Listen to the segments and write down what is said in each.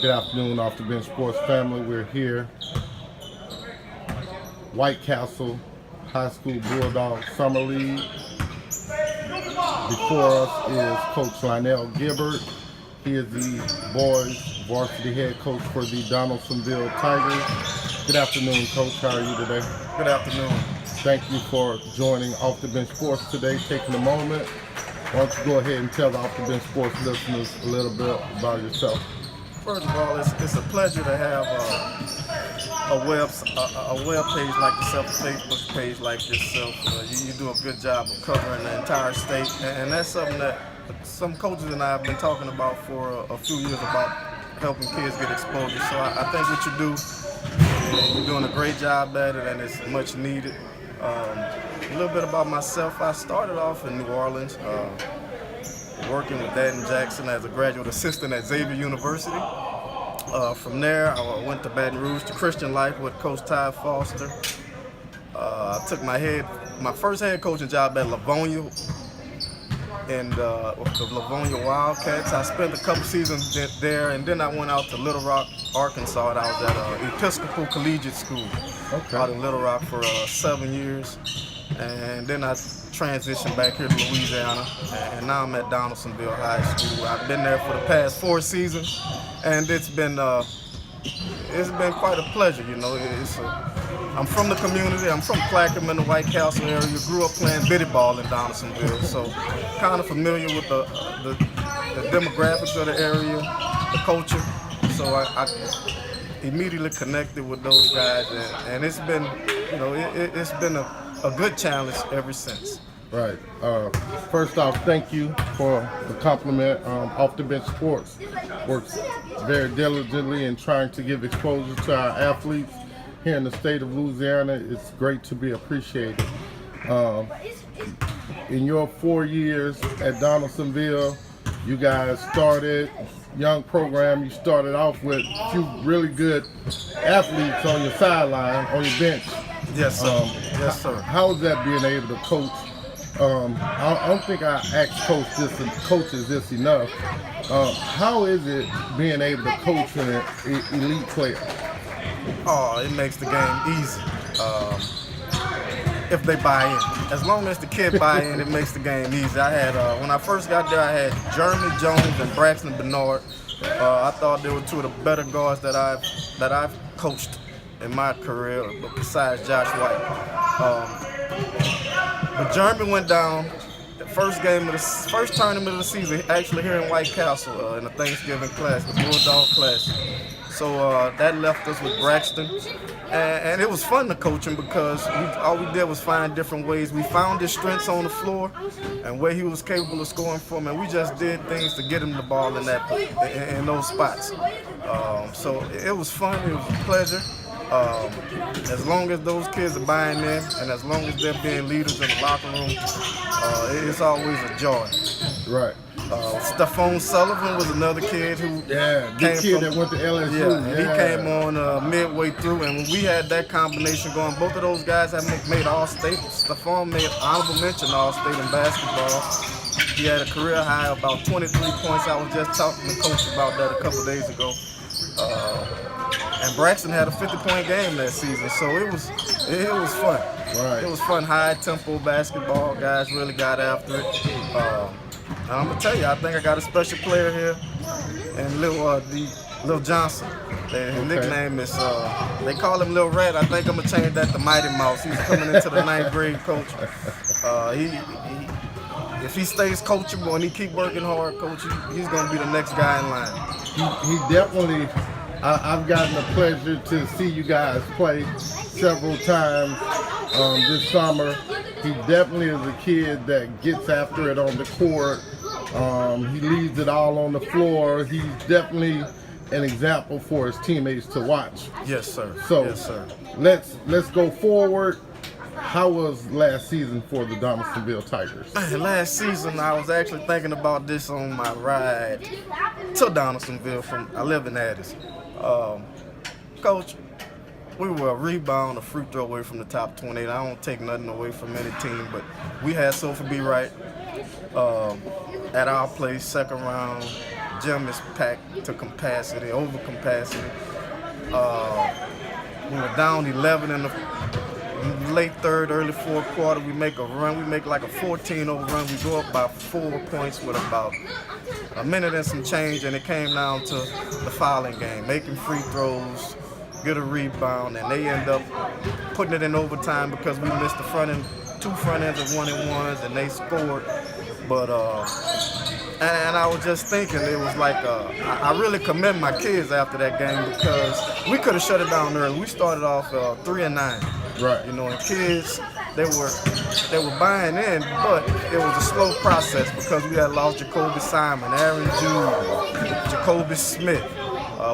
Good afternoon, Off the Bench Sports family. We're here. White Castle High School Bulldog Summer League. Before us is Coach Lionel Gilbert. He is the boys varsity head coach for the Donaldsonville Tigers. Good afternoon, Coach. How are you today? Good afternoon. Thank you for joining Off the Bench Sports today, taking a moment. Why don't you go ahead and tell the Off the Bench Sports listeners a little bit about yourself? First of all, it's a pleasure to have a web page like yourself, a Facebook page like yourself. You do a good job of covering the entire state, and that's something that some coaches and I have been talking about for a few years about helping kids get exposure. So I think what you do, you're doing a great job at it, and it's much needed. A little bit about myself. I started off in New Orleans, working with Dad and Jackson as a graduate assistant at Xavier University. From there, I went to Baton Rouge to Christian Life with Coach Ty Foster. I took my first head coaching job at Livonia and the Livonia Wildcats. I spent a couple seasons there, and then I went out to Little Rock, Arkansas, and I was at Episcopal Collegiate School out in Little Rock for 7 years. And then I transitioned back here to Louisiana, and now I'm at Donaldsonville High School. I've been there for the past 4 seasons, and it's been quite a pleasure. You know, I'm from the community. I'm from Clackamas in the White Castle area. Grew up playing bitty ball in Donaldsonville, so kind of familiar with the demographics of the area, the culture. So I immediately connected with those guys, and it's been, you know, it's been a good challenge ever since. Right. First off, thank you for the compliment. Off the Bench Sports works very diligently in trying to give exposure to our athletes here in the state of Louisiana. It's great to be appreciated. In your 4 years at Donaldsonville, you guys started young program. You started off with a few really good athletes on your sideline, on your bench. Yes, sir. Yes, sir. How is that being able to coach? I don't think I asked coaches this enough. How is it being able to coach an elite player? Oh, it makes the game easy. If they buy in. As long as the kid buy in, it makes the game easy. I had, when I first got there, I had Jeremy Jones and Braxton Bernard. I thought they were two of the better guards that I've coached in my career, besides Josh White. But Jeremy went down the first tournament of the season, actually here in White Castle in the Thanksgiving class, the Bulldog class. So that left us with Braxton, and it was fun to coach him because all we did was find different ways. We found his strengths on the floor and where he was capable of scoring from, and we just did things to get him the ball in those spots. So it was fun. It was a pleasure. As long as those kids are buying in, and as long as they're being leaders in the locker room, it's always a joy. Right. Stephon Sullivan was another kid who came that went to LSU. Yeah, he came on midway through, and when we had that combination going, both of those guys have made All-State. Stephon made honorable mention All-State in basketball. He had a career high of about 23 points. I was just talking to Coach about that a couple days ago. And Braxton had a 50-point game that season, so it was fun. Right. It was fun, high-tempo basketball. Guys really got after it. I'm gonna tell you, I think I got a special player here, and Lil Johnson. His nickname is they call him Lil Red. I think I'm gonna change that to Mighty Mouse. He's coming into the 9th grade coach. If he stays coachable and he keep working hard, coach, he's gonna be the next guy in line. He definitely. I've gotten the pleasure to see you guys play several times this summer. He definitely is a kid that gets after it on the court. He leaves it all on the floor. He's definitely an example for his teammates to watch. Yes, sir. So yes, sir. Let's go forward. How was last season for the Donaldsonville Tigers? Last season, I was actually thinking about this on my ride to Donaldsonville. I live in Addis. Coach, we were a rebound, a free throw away from the top 28. I don't take nothing away from any team, but we had Sophie B. Wright at our place, second round. gym is packed to capacity, over capacity. We were down 11 in the late third, early fourth quarter. We make a run. We make like a 14-0 run. We go up by 4 points with about a minute and some change, and it came down to the fouling game, making free throws, get a rebound, and they end up putting it in overtime because we missed the front end, 2 front ends of 1-and-1s, and they scored. But and I was just thinking, it was like I really commend my kids after that game because we could have shut it down early. We started off 3-9. Right. You know, and kids, they were buying in, but it was a slow process because we had lost Jacoby Simon, Aaron Jr., Jacoby Smith.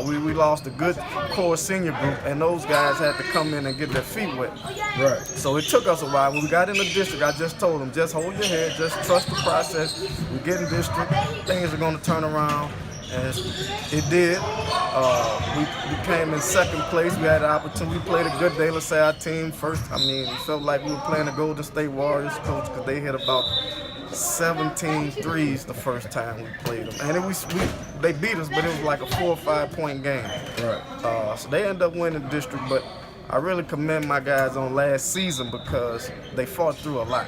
We lost a good core senior group, and those guys had to come in and get their feet wet. Right. So it took us a while. When we got in the district, I just told them, just hold your head, just trust the process. We get in district, things are going to turn around. And it did. We came in second place. We had an opportunity. We played a good De La Salle team first. I mean, it felt like we were playing the Golden State Warriors, coach, because they hit about 17 threes the first time we played them. And they beat us, but it was like a 4 or 5 point game. Right. So they ended up winning the district, but I really commend my guys on last season because they fought through a lot.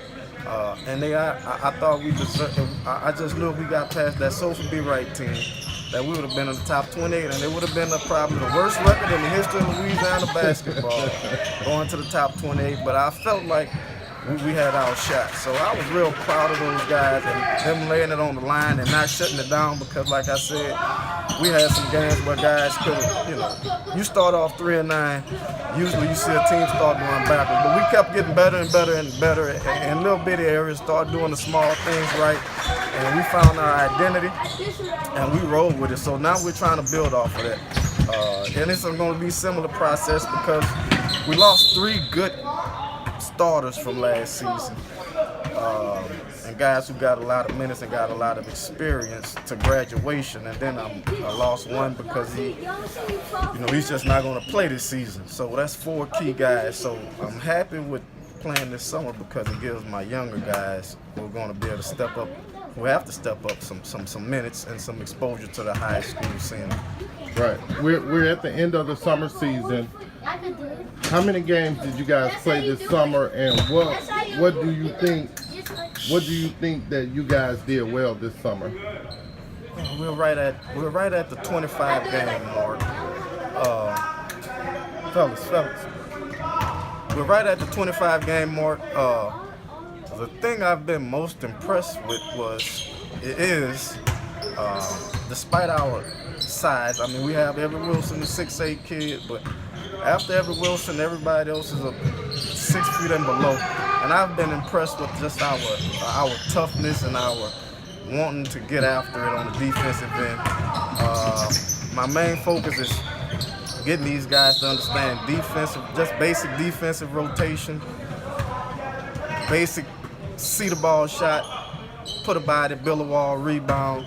And I thought we deserved. I just knew if we got past that Sofa Be Right team, that we would have been in the top 28, and it would have been probably the worst record in the history of Louisiana basketball, going to the top 28. But I felt like we had our shot. So I was real proud of those guys and them laying it on the line and not shutting it down because, like I said, we had some games where guys could have, you start off 3-9, usually you see a team start going backwards. But we kept getting better and better and better in little bitty areas, started doing the small things right, and we found our identity and we rolled with it. So now we're trying to build off of that. And it's going to be a similar process because we lost 3 good starters from last season, and guys who got a lot of minutes and got a lot of experience to graduation, and then I lost one because he's just not going to play this season. So that's 4 key guys. So I'm happy with playing this summer because it gives my younger guys who are going to be able to step up, who have to step up some minutes and some exposure to the high school scene. Right. We're at the end of the summer season. How many games did you guys play this summer, and what do you think that you guys did well this summer? We're right at the 25 game mark. Fellas. We're right at the 25 game mark. The thing I've been most impressed with is despite our size, I mean, we have Everett Wilson, the 6'8" kid, but after Everett Wilson, everybody else is 6 feet and below. And I've been impressed with just our toughness and our wanting to get after it on the defensive end. My main focus is getting these guys to understand just basic defensive rotation, basic see the ball shot, put a body, build a wall, rebound.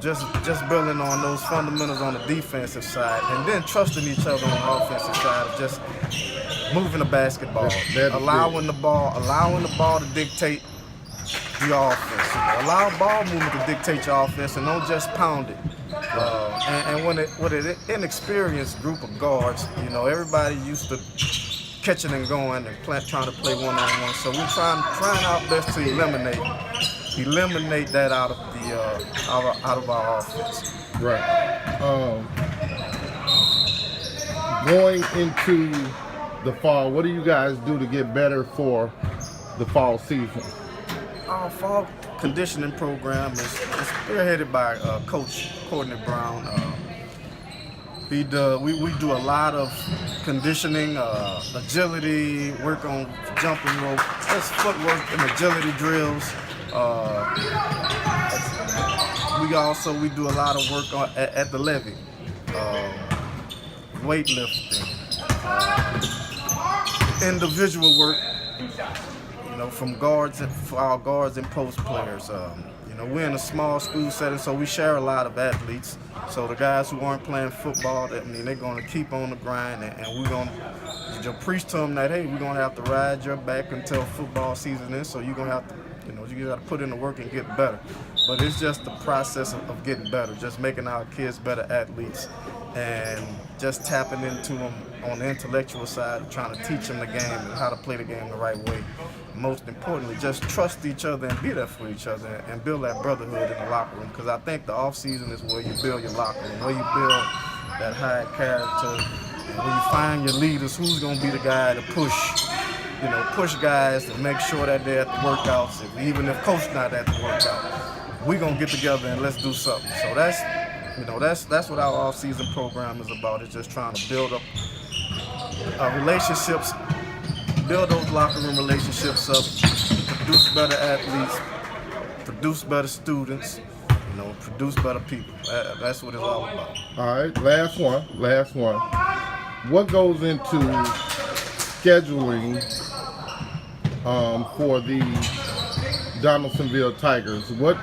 Just building on those fundamentals on the defensive side, and then trusting each other on the offensive side of just moving the basketball, allowing the ball to dictate the offense. Allow ball movement to dictate your offense, and don't just pound it. And when an inexperienced group of guards, everybody used to catching and going and trying to play one-on-one. So we're trying our best to eliminate that out of our offense. Right. Going into the fall, what do you guys do to get better for the fall season? Our fall conditioning program is spearheaded by Coach Courtney Brown. We do a lot of conditioning, agility, work on jumping rope, just footwork and agility drills. We do a lot of work at the levee, weightlifting, individual work, from for our guards and post players. We're in a small school setting, so we share a lot of athletes. So the guys who aren't playing football, they're going to keep on the grind, and we're going to you'll preach to them that, hey, we're gonna have to ride your back until football season is, so you're gonna have to, you got to put in the work and get better. But it's just the process of getting better, just making our kids better athletes, and just tapping into them on the intellectual side of trying to teach them the game and how to play the game the right way. Most importantly, just trust each other and be there for each other and build that brotherhood in the locker room, because I think the off season is where you build your locker room, where you build that high character, and when you find your leaders, who's going to be the guy to push guys to make sure that they're at the workouts, even if coach not at the workout. We're going to get together and let's do something. So that's what our off-season program is about. It's just trying to build up relationships, build those locker room relationships up, produce better athletes, produce better students, produce better people. That's what it's all about. All right, last one. What goes into scheduling for the Donaldsonville Tigers? What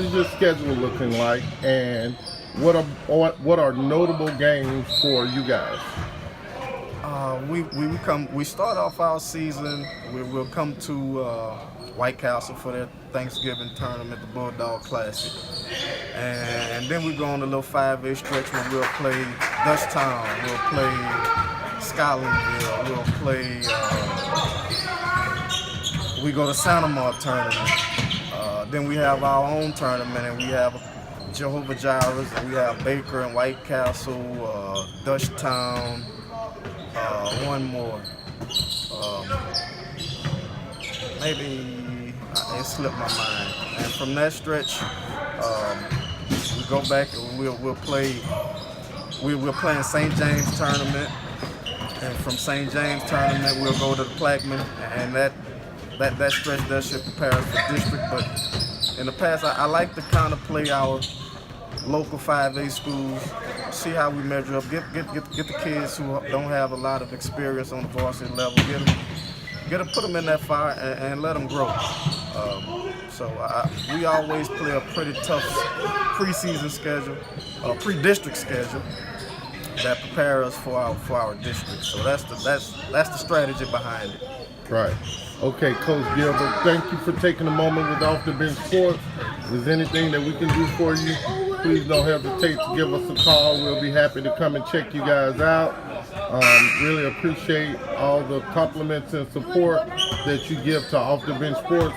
is your schedule looking like, and what are notable games for you guys? We start off our season. We'll come to White Castle for their Thanksgiving tournament, the Bulldog Classic, and then we go on a little 5A stretch where we'll play Dutchtown, we'll play Scotlandville, we'll play. We go to Santa Mar tournament. Then we have our own tournament, and we have Jehovah Jireh's, and we have Baker and White Castle, Dutchtown. One more. Maybe it slipped my mind. And from that stretch, we go back and we'll play. We're playing St. James tournament, and from St. James tournament we'll go to the Plaquemine, and that stretch there should prepare us for district. But in the past, I like to kind of play our local 5A schools, see how we measure up, get the kids who don't have a lot of experience on the varsity level, put them in that fire and let them grow. We always play a pretty tough preseason schedule, pre-district schedule that prepare us for our district. So that's the strategy behind it. Right. Okay, Coach Gilbert, thank you for taking a moment with Off the Bench Sports. If there's anything that we can do for you, please don't hesitate to give us a call. We'll be happy to come and check you guys out. Really appreciate all the compliments and support that you give to Off the Bench Sports.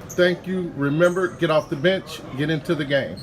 Thank you. Remember, get off the bench, get into the game.